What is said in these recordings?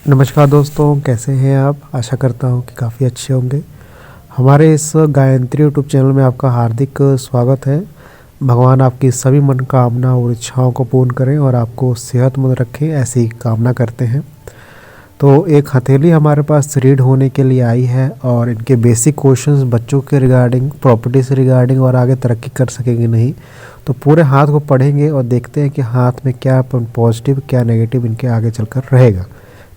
नमस्कार दोस्तों, कैसे हैं आप। आशा करता हूँ कि काफ़ी अच्छे होंगे। हमारे इस गायत्री यूट्यूब चैनल में आपका हार्दिक स्वागत है। भगवान आपकी सभी मनोकामना और इच्छाओं को पूर्ण करें और आपको सेहतमंद रखें, ऐसी कामना करते हैं। तो एक हथेली हमारे पास रीड होने के लिए आई है और इनके बेसिक क्वेश्चंस बच्चों के रिगार्डिंग, प्रॉपर्टी से रिगार्डिंग और आगे तरक्की कर सकेंगे नहीं, तो पूरे हाथ को पढ़ेंगे और देखते हैं कि हाथ में क्या पॉजिटिव क्या नेगेटिव इनके आगे चलकर रहेगा।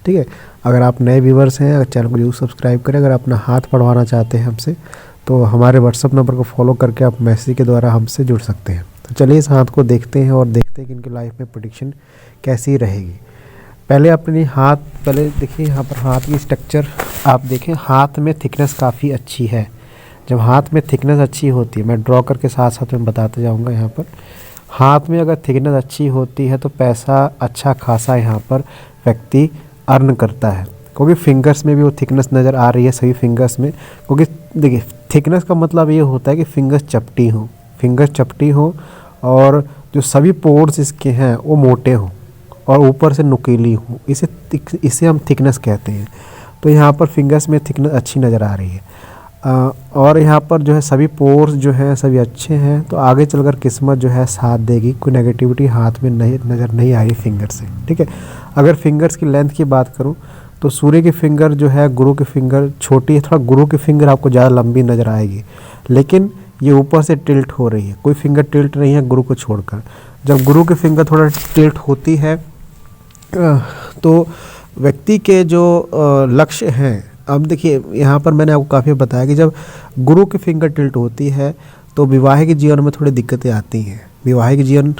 ठीक है। अगर आप नए व्यूवर्स हैं, अगर चैनल को जरूर सब्सक्राइब करें। अगर अपना हाथ पढ़वाना चाहते हैं हमसे, तो हमारे व्हाट्सअप नंबर को फॉलो करके आप मैसेज के द्वारा हमसे जुड़ सकते हैं। तो चलिए इस हाथ को देखते हैं और देखते हैं कि इनकी लाइफ में प्रेडिक्शन कैसी रहेगी। पहले देखिए यहाँ पर हाथ की स्ट्रक्चर आप देखें। हाथ में थिकनेस काफ़ी अच्छी है। जब हाथ में थिकनेस अच्छी होती है, मैं ड्रॉ करके साथ साथ में बताते जाऊँगा। यहाँ पर हाथ में अगर थिकनेस अच्छी होती है तो पैसा अच्छा खासा यहाँ पर व्यक्ति अर्न करता है, क्योंकि फिंगर्स में भी वो थिकनेस नज़र आ रही है सभी फिंगर्स में। क्योंकि देखिए, थिकनेस का मतलब ये होता है कि फिंगर्स चपटी हो और जो सभी पोर्स इसके हैं वो मोटे हों और ऊपर से नुकीली हो, इसे हम थिकनेस कहते हैं। तो यहाँ पर फिंगर्स में थिकनेस अच्छी नज़र आ रही है। और यहाँ पर जो है सभी पोर्स जो हैं सभी अच्छे हैं, तो आगे चलकर किस्मत जो है साथ देगी। कोई नेगेटिविटी हाथ में नज़र नहीं आ रही फिंगर से। ठीक है। अगर फिंगर्स की लेंथ की बात करूँ तो सूर्य की फिंगर जो है, गुरु की फिंगर छोटी है, थोड़ा गुरु की फिंगर आपको ज़्यादा लंबी नज़र आएगी, लेकिन ये ऊपर से टिल्ट हो रही है। कोई फिंगर टिल्ट नहीं है गुरु को छोड़कर। जब गुरु की फिंगर थोड़ा टिल्ट होती है तो व्यक्ति के जो लक्ष्य हैं, अब देखिए यहाँ पर मैंने आपको काफ़ी बताया कि जब गुरु की फिंगर टिल्ट होती है तो विवाहिक जीवन में थोड़ी दिक्कतें आती हैं। विवाहिक जीवन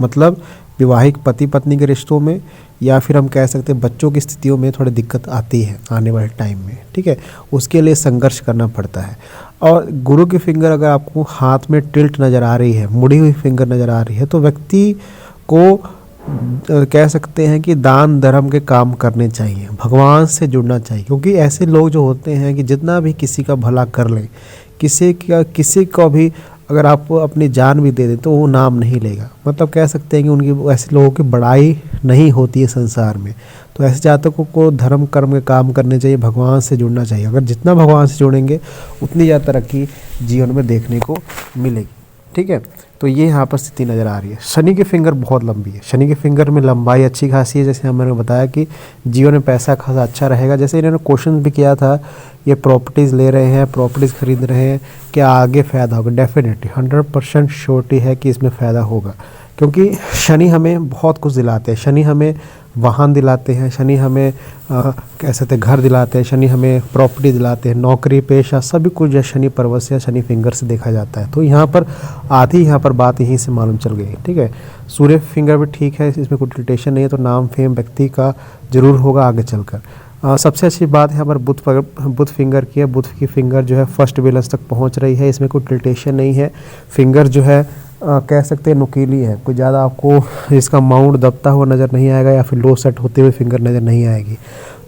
मतलब विवाहिक पति पत्नी के रिश्तों में, या फिर हम कह सकते हैं बच्चों की स्थितियों में थोड़ी दिक्कत आती है आने वाले टाइम में। ठीक है। उसके लिए संघर्ष करना पड़ता है। और गुरु की फिंगर अगर आपको हाथ में टिल्ट नज़र आ रही है, मुड़ी हुई फिंगर नज़र आ रही है, तो व्यक्ति को कह सकते हैं कि दान धर्म के काम करने चाहिए, भगवान से जुड़ना चाहिए। क्योंकि ऐसे लोग जो होते हैं कि जितना भी किसी का भला कर लें, किसी को भी अगर आप अपनी जान भी दे दें तो वो नाम नहीं लेगा। मतलब कह सकते हैं कि उनकी, ऐसे लोगों की बड़ाई नहीं होती है संसार में। तो ऐसे जातकों को धर्म कर्म के काम करने चाहिए, भगवान से जुड़ना चाहिए। अगर जितना भगवान से जुड़ेंगे उतनी ज़्यादा तरक्की जीवन में देखने को मिलेगी। ठीक है। तो ये यहाँ पर स्थिति नज़र आ रही है। शनि की फिंगर बहुत लंबी है। शनि की फिंगर में लंबाई अच्छी खासी है। जैसे मैंने बताया कि जीवन में पैसा खासा अच्छा रहेगा। जैसे इन्होंने क्वेश्चन भी किया था, ये प्रॉपर्टीज़ ले रहे हैं, प्रॉपर्टीज़ खरीद रहे हैं, क्या आगे फ़ायदा होगा। डेफिनेटली 100% श्योरिटी है कि इसमें फ़ायदा होगा, क्योंकि शनि हमें बहुत कुछ दिलाते हैं। शनि हमें वाहन दिलाते हैं, शनि हमें कह सकते हैं घर दिलाते हैं, शनि हमें प्रॉपर्टी दिलाते हैं, नौकरी पेशा सभी कुछ जो शनि पर्वत से, शनि फिंगर से देखा जाता है। तो यहाँ पर आधी यहाँ पर बात यहीं से मालूम चल गई। ठीक है। सूर्य फिंगर भी ठीक है, इसमें कोई टिल्टेशन नहीं है, तो नाम फेम व्यक्ति का जरूर होगा आगे चलकर। सबसे अच्छी बात यहाँ पर बुध फिंगर की है। बुध की फिंगर जो है फर्स्ट बैलेंस तक पहुँच रही है, इसमें कोई टिल्टेशन नहीं है। फिंगर जो है कह सकते हैं नुकीली है, कोई ज़्यादा आपको इसका माउंट दबता हुआ नज़र नहीं आएगा या फिर लो सेट होते हुए फिंगर नज़र नहीं आएगी।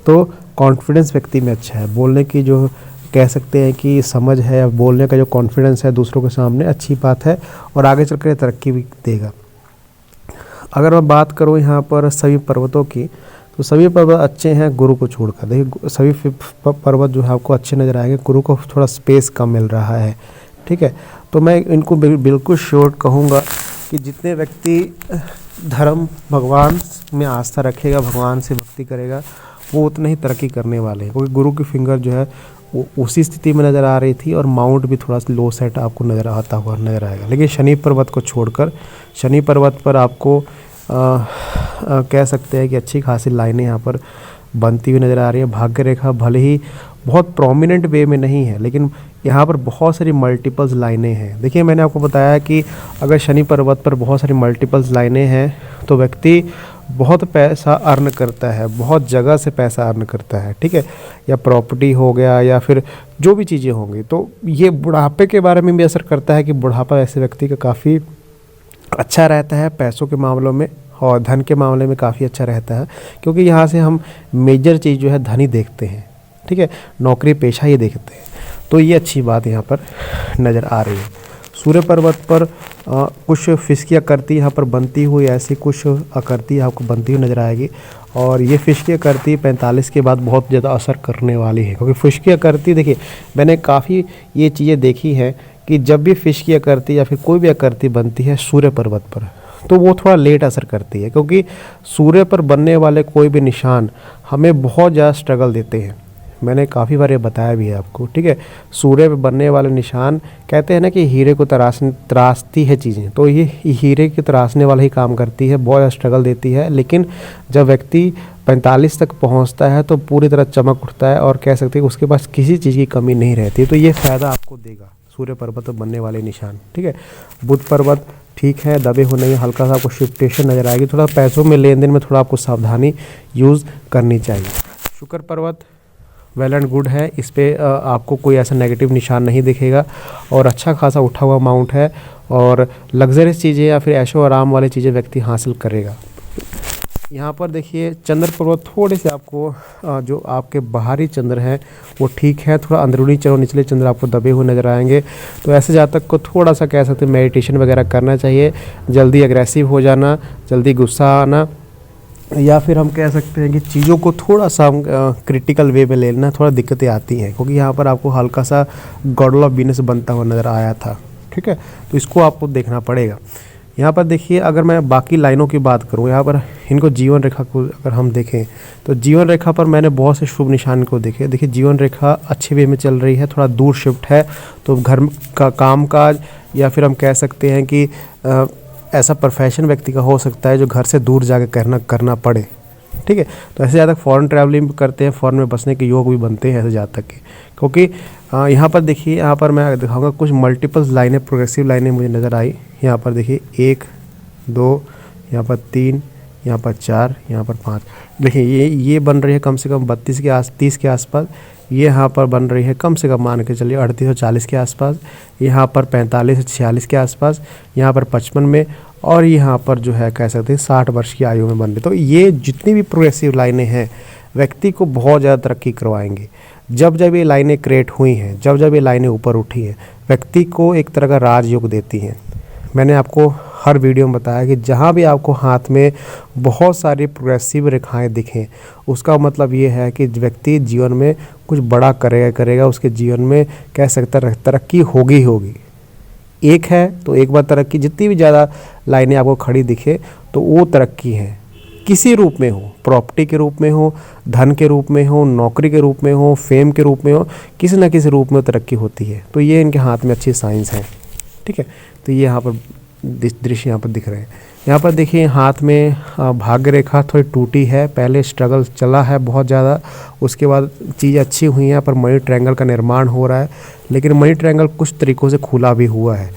तो कॉन्फिडेंस व्यक्ति में अच्छा है, बोलने की जो कह सकते हैं कि समझ है, बोलने का जो कॉन्फिडेंस है दूसरों के सामने, अच्छी बात है और आगे चलकर तरक्की भी देगा। अगर मैं बात करूँ यहाँ पर सभी पर्वतों की, तो सभी पर्वत अच्छे हैं गुरु को छोड़कर। देखिए सभी पर्वत जो है आपको अच्छे नज़र आएंगे, गुरु को थोड़ा स्पेस कम मिल रहा है। ठीक है। तो मैं इनको बिल्कुल श्योर कहूँगा कि जितने व्यक्ति धर्म भगवान में आस्था रखेगा, भगवान से भक्ति करेगा, वो उतने ही तरक्की करने वाले हैं। क्योंकि गुरु की फिंगर जो है वो उसी स्थिति में नज़र आ रही थी और माउंट भी थोड़ा सा लो सेट आपको नज़र आएगा। लेकिन शनि पर्वत को छोड़कर, शनि पर्वत पर आपको कह सकते हैं कि अच्छी खासी लाइनें यहाँ पर बनती हुई नज़र आ रही है। भाग्य रेखा भले ही बहुत प्रोमिनेंट वे में नहीं है, लेकिन यहाँ पर बहुत सारी मल्टीपल्स लाइनें हैं। देखिए मैंने आपको बताया कि अगर शनि पर्वत पर बहुत सारी मल्टीपल्स लाइनें हैं तो व्यक्ति बहुत पैसा अर्न करता है, बहुत जगह से पैसा अर्न करता है। ठीक है। या प्रॉपर्टी हो गया या फिर जो भी चीज़ें होंगी। तो ये बुढ़ापे के बारे में भी असर करता है कि बुढ़ापा ऐसे व्यक्ति का काफ़ी अच्छा रहता है पैसों के मामलों में और धन के मामले में काफ़ी अच्छा रहता है, क्योंकि यहाँ से हम मेजर चीज़ जो है धन ही देखते हैं। ठीक है। नौकरी पेशा ही देखते हैं। तो ये अच्छी बात यहाँ पर नज़र आ रही है। सूर्य पर्वत पर कुछ फिश की आकृति यहाँ पर बनती हुई, ऐसी कुछ आकृति आपको बनती हुई नज़र आएगी। और ये फिश की आकृति 45 के बाद बहुत ज़्यादा असर करने वाली है, क्योंकि फिश की आकृति देखिए, मैंने काफ़ी ये चीज़ें देखी हैं कि जब भी फिश की आकृति या फिर कोई भी आकृति बनती है सूर्य पर्वत पर, तो वो थोड़ा लेट असर करती है, क्योंकि सूर्य पर बनने वाले कोई भी निशान हमें बहुत ज़्यादा स्ट्रगल देते हैं। मैंने काफ़ी बार ये बताया भी है आपको, ठीक है। सूर्य पे बनने वाले निशान, कहते हैं ना कि हीरे को तराशती है चीज़ें, तो ये हीरे के तराशने वाला ही काम करती है, बहुत ज़्यादा स्ट्रगल देती है। लेकिन जब व्यक्ति 45 तक पहुंचता है तो पूरी तरह चमक उठता है और कह सकते हैं कि उसके पास किसी चीज़ की कमी नहीं रहती। तो ये फ़ायदा आपको देगा सूर्य पर्वत पर बनने वाले निशान, ठीक है। बुध पर्वत ठीक है, दबे हुए नहीं, हल्का सा आपको शिफ्टेशन नज़र आएगी, थोड़ा पैसों में लेन देन में थोड़ा आपको सावधानी यूज़ करनी चाहिए। शुक्र पर्वत वेल एंड गुड है, इस पर आपको कोई ऐसा नेगेटिव निशान नहीं दिखेगा और अच्छा खासा उठा हुआ अमाउंट है और लग्जरियस चीज़ें या फिर ऐशो आराम वाली चीज़ें व्यक्ति हासिल करेगा। यहाँ पर देखिए चंद्र पर्वत थोड़े से आपको जो आपके बाहरी चंद्र हैं वो ठीक है, थोड़ा अंदरूनी चंद्र और निचले चंद्र आपको दबे हुए नज़र आएंगे। तो ऐसे जातक को थोड़ा सा कह सकते हैं मेडिटेशन वगैरह करना चाहिए। जल्दी एग्रेसिव हो जाना, जल्दी गुस्सा आना, या फिर हम कह सकते हैं कि चीज़ों को थोड़ा सा हम क्रिटिकल वे में ले लेना, थोड़ा दिक्कतें आती हैं, क्योंकि यहाँ पर आपको हल्का सा गॉड ऑफ वीनस बनता हुआ नज़र आया था, ठीक है। तो इसको आपको देखना पड़ेगा। यहाँ पर देखिए, अगर मैं बाकी लाइनों की बात करूँ, यहाँ पर इनको जीवन रेखा को अगर हम देखें तो जीवन रेखा पर मैंने बहुत से शुभ निशान को देखे। देखिए जीवन रेखा अच्छे वे में चल रही है, थोड़ा दूर शिफ्ट है, तो घर का कामकाज या फिर हम कह सकते हैं कि ऐसा प्रोफेशन व्यक्ति का हो सकता है जो घर से दूर जाकर करना पड़े, ठीक है। तो ऐसे ज़्यादा फॉरेन ट्रैवलिंग करते हैं, फॉरेन में बसने के योग भी बनते हैं ऐसे ज़्यादा के, क्योंकि यहाँ पर देखिए, यहाँ पर मैं दिखाऊंगा कुछ मल्टीपल लाइनें, प्रोग्रेसिव लाइनें मुझे नज़र आई। यहाँ पर देखिए 1 2, यहाँ पर 3, यहाँ पर 4, यहाँ पर 5। देखिए ये बन रही है कम से कम 30 के आसपास। ये यहाँ पर बन रही है कम से कम मान के चलिए 38 और 40 के आसपास। यहाँ पर 45 से 46 के आसपास, यहाँ पर 55 में, और यहाँ पर जो है कह सकते हैं 60 वर्ष की आयु में बन रही। तो ये जितनी भी प्रोग्रेसिव लाइनें हैं व्यक्ति को बहुत ज़्यादा तरक्की करवाएंगे। जब जब ये लाइनें क्रिएट हुई हैं, जब जब ये लाइनें ऊपर उठी हैं, व्यक्ति को एक तरह का राजयोग देती हैं। मैंने आपको हर वीडियो में बताया कि जहाँ भी आपको हाथ में बहुत सारी प्रोग्रेसिव रेखाएं दिखें, उसका मतलब ये है कि व्यक्ति जीवन में कुछ बड़ा करेगा, उसके जीवन में कह सकता है तरक्की होगी। एक है तो एक बार तरक्की, जितनी भी ज़्यादा लाइनें आपको खड़ी दिखे तो वो तरक्की है, किसी रूप में हो, प्रॉपर्टी के रूप में हो, धन के रूप में हो, नौकरी के रूप में हो, फेम के रूप में हो, किसी न किसी रूप में तरक्की होती है। तो ये इनके हाथ में अच्छी साइंस है, ठीक है। तो ये यहाँ पर दृश्य यहाँ पर दिख रहे हैं। यहाँ पर देखिए हाथ में भाग्य रेखा थोड़ी टूटी है, पहले स्ट्रगल चला है बहुत ज़्यादा, उसके बाद चीज़ अच्छी हुई है, पर मनी ट्रायंगल का निर्माण हो रहा है, लेकिन मनी ट्रायंगल कुछ तरीक़ों से खुला भी हुआ है।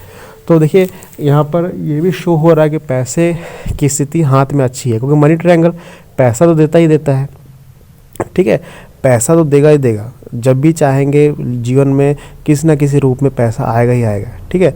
तो देखिए यहाँ पर ये भी शो हो रहा है कि पैसे की स्थिति हाथ में अच्छी है, क्योंकि मनी ट्रायंगल पैसा तो देता ही देता है, ठीक है, पैसा तो देगा ही देगा। जब भी चाहेंगे जीवन में किसी न किसी रूप में पैसा आएगा ही आएगा, ठीक है।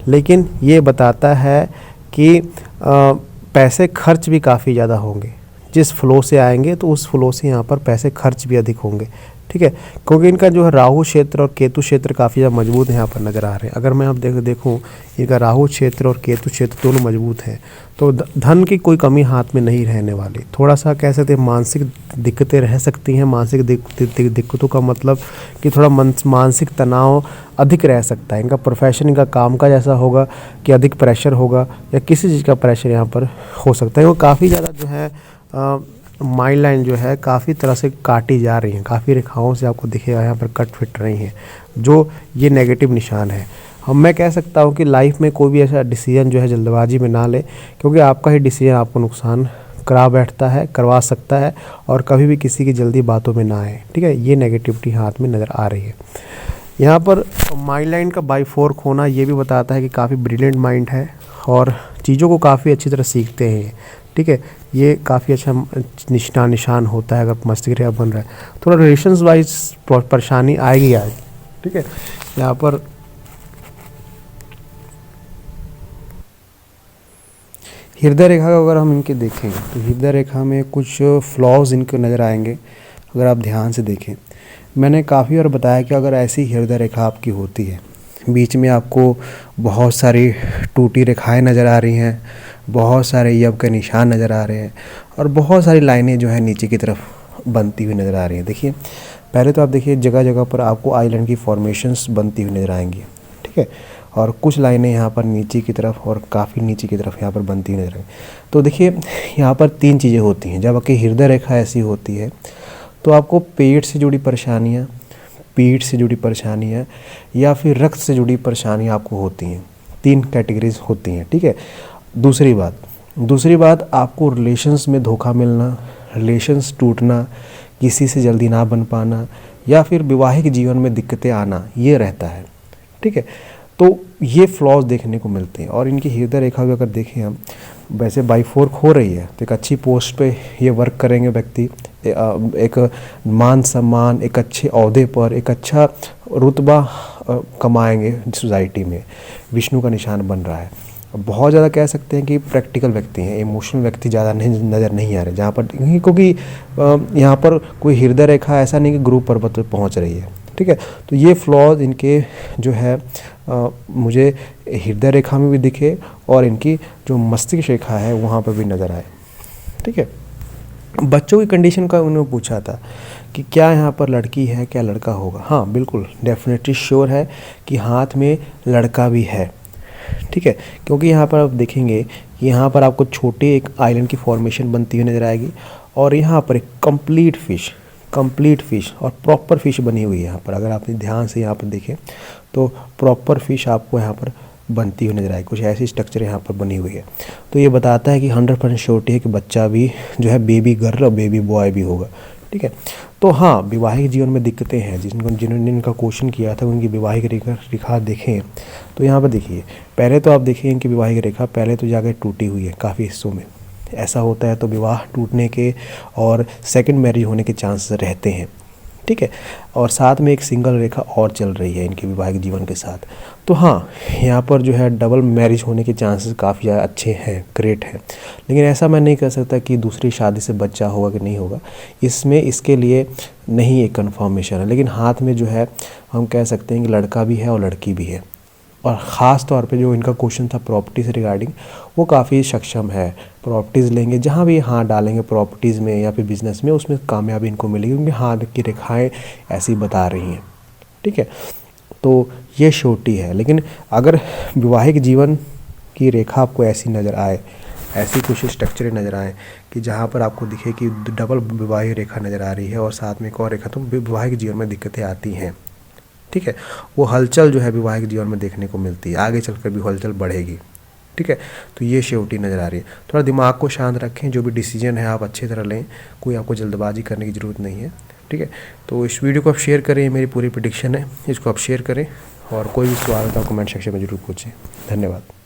लेकिन ये बताता है कि पैसे खर्च भी काफ़ी ज़्यादा होंगे। जिस फ्लो से आएंगे तो उस फ्लो से यहाँ पर पैसे खर्च भी अधिक होंगे, ठीक है, क्योंकि इनका जो है राहु क्षेत्र और केतु क्षेत्र काफ़ी ज़्यादा मजबूत यहाँ पर नज़र आ रहे हैं। अगर मैं अब देखूँ इनका राहु क्षेत्र और केतु क्षेत्र दोनों मजबूत हैं, तो धन की कोई कमी हाथ में नहीं रहने वाली। थोड़ा सा कह सकते हैं मानसिक दिक्कतें रह सकती हैं। मानसिक दिक्कतों का मतलब कि थोड़ा मानसिक तनाव अधिक रह सकता है। इनका प्रोफेशन, इनका काम का जैसा होगा कि अधिक प्रेशर होगा या किसी चीज़ का प्रेशर यहाँ पर हो सकता है। वो काफ़ी ज़्यादा जो है माइंड लाइन जो है काफ़ी तरह से काटी जा रही हैं, काफ़ी रेखाओं से आपको दिखेगा यहाँ पर कट फिट रही हैं, जो ये नेगेटिव निशान है। मैं कह सकता हूँ कि लाइफ में कोई भी ऐसा डिसीजन जो है जल्दबाजी में ना ले, क्योंकि आपका ही डिसीजन आपको नुकसान करवा सकता है, और कभी भी किसी की जल्दी बातों में ना आए, ठीक है। ये नेगेटिविटी हाथ में नज़र आ रही है। यहाँ पर माइंड लाइन का बाई 4 होना ये भी बताता है कि काफ़ी ब्रिलियंट माइंड है और चीज़ों को काफ़ी अच्छी तरह सीखते हैं, ठीक है। ये काफ़ी अच्छा निशान होता है अगर मस्तिष्क रेखा बन रहा है। थोड़ा रिलेशंस वाइज परेशानी आएगी आज, ठीक है। यहाँ पर हृदय रेखा का अगर हम इनके देखें तो हृदय रेखा में कुछ फ्लॉज इनके नज़र आएंगे अगर आप ध्यान से देखें। मैंने काफ़ी बार बताया कि अगर ऐसी हृदय रेखा आपकी होती है, बीच में आपको बहुत सारी टूटी रेखाएं नज़र आ रही हैं, बहुत सारे यब के निशान नज़र आ रहे हैं और बहुत सारी लाइनें जो है नीचे की तरफ बनती हुई नज़र आ रही हैं। देखिए पहले तो आप देखिए जगह जगह पर आपको आइलैंड की फॉर्मेशंस बनती हुई नज़र आएंगी, ठीक है, और कुछ लाइनें यहाँ पर नीचे की तरफ और काफ़ी नीचे की तरफ यहाँ पर बनती हुई नज़र आएंगी। तो देखिए यहाँ पर 3 चीज़ें होती हैं। जब आपकी हृदय रेखा ऐसी होती है तो आपको पेट से जुड़ी परेशानियाँ, पीठ से जुड़ी परेशानियाँ या फिर रक्त से जुड़ी परेशानियाँ आपको होती हैं। 3 कैटेगरीज होती हैं, ठीक है। दूसरी बात आपको रिलेशंस में धोखा मिलना, रिलेशंस टूटना, किसी से जल्दी ना बन पाना या फिर वैवाहिक जीवन में दिक्कतें आना, ये रहता है, ठीक है। तो ये फ्लॉज देखने को मिलते हैं और इनकी हृदय रेखा भी अगर देखें हम, वैसे बाईफोर्क हो रही है तो एक अच्छी पोस्ट पे ये वर्क करेंगे व्यक्ति, एक मान सम्मान, एक अच्छे ओहदे पर, एक अच्छा रुतबा कमाएंगे सोसाइटी में। विष्णु का निशान बन रहा है। बहुत ज़्यादा कह सकते हैं कि प्रैक्टिकल व्यक्ति हैं, इमोशनल व्यक्ति ज़्यादा नज़र नहीं आ रहे जहाँ पर, क्योंकि यहाँ पर कोई हृदय रेखा ऐसा नहीं कि गुरु पर्वत पर पहुँच रही है, ठीक है। तो ये फ्लॉज इनके जो है मुझे हृदय रेखा में भी दिखे और इनकी जो मस्तिष्क रेखा है वहाँ पर भी नज़र आए, ठीक है। बच्चों की कंडीशन का उन्होंने पूछा था कि क्या यहाँ पर लड़की है, क्या लड़का होगा। हाँ बिल्कुल, डेफिनेटली श्योर है कि हाथ में लड़का भी है, ठीक है, क्योंकि यहाँ पर आप देखेंगे कि यहाँ पर आपको छोटे एक आइलैंड की फॉर्मेशन बनती हुई नज़र आएगी और यहाँ पर एक कंप्लीट फिश और प्रॉपर फिश बनी हुई है। यहाँ पर अगर आपने ध्यान से यहाँ पर देखें तो प्रॉपर फिश आपको यहाँ पर बनती हुई नज़र आएगी। कुछ ऐसी स्ट्रक्चर यहाँ पर बनी हुई है। तो ये बताता है कि 100% श्योरिटी है कि बच्चा भी जो है बेबी गर्ल और बेबी बॉय भी होगा, ठीक है। तो हाँ, वैवाहिक जीवन में दिक्कतें हैं। जिन्होंने इनका क्वेश्चन किया था उनकी वैवाहिक रेखा देखें तो यहाँ पर देखिए, पहले तो आप देखिए इनकी वैवाहिक रेखा पहले तो जाकर टूटी हुई है काफ़ी हिस्सों में। ऐसा होता है तो विवाह टूटने के और सेकंड मैरिज होने के चांसेस रहते हैं, ठीक है। और साथ में एक सिंगल रेखा और चल रही है इनके वैवाहिक जीवन के साथ। तो हाँ, यहाँ पर जो है डबल मैरिज होने के चांसेस काफ़ी ज़्यादा अच्छे हैं, ग्रेट है। लेकिन ऐसा मैं नहीं कह सकता कि दूसरी शादी से बच्चा होगा कि नहीं होगा, इसमें इसके लिए नहीं एक कन्फर्मेशन है। लेकिन हाथ में जो है हम कह सकते हैं कि लड़का भी है और लड़की भी है। और ख़ास तौर पे जो इनका क्वेश्चन था प्रॉपर्टी से रिगार्डिंग, वो काफ़ी सक्षम है। प्रॉपर्टीज़ लेंगे, जहाँ भी हाथ डालेंगे प्रॉपर्टीज़ में या फिर बिज़नेस में, उसमें कामयाबी इनको मिलेगी क्योंकि हाथ की रेखाएं ऐसी बता रही हैं, ठीक है। तो ये श्योरिटी है। लेकिन अगर वैवाहिक जीवन की रेखा आपको ऐसी नज़र आए, ऐसी कुछ स्ट्रक्चरें नज़र आए कि जहाँ पर आपको दिखे कि डबल वैवाहिक रेखा नज़र आ रही है और साथ में एक और रेखा, तो वैवाहिक जीवन में दिक्कतें आती हैं, ठीक है। वो हलचल जो है वैवाहिक जीवन में देखने को मिलती है, आगे चलकर भी हलचल बढ़ेगी, ठीक है। तो ये श्योरिटी नज़र आ रही है। थोड़ा दिमाग को शांत रखें, जो भी डिसीजन है आप अच्छी तरह लें, कोई आपको जल्दबाजी करने की ज़रूरत नहीं है, ठीक है। तो इस वीडियो को आप शेयर करें, ये मेरी पूरी प्रेडिक्शन है, इसको आप शेयर करें और कोई भी सवाल हो तो आप कमेंट सेक्शन में ज़रूर पूछें। धन्यवाद।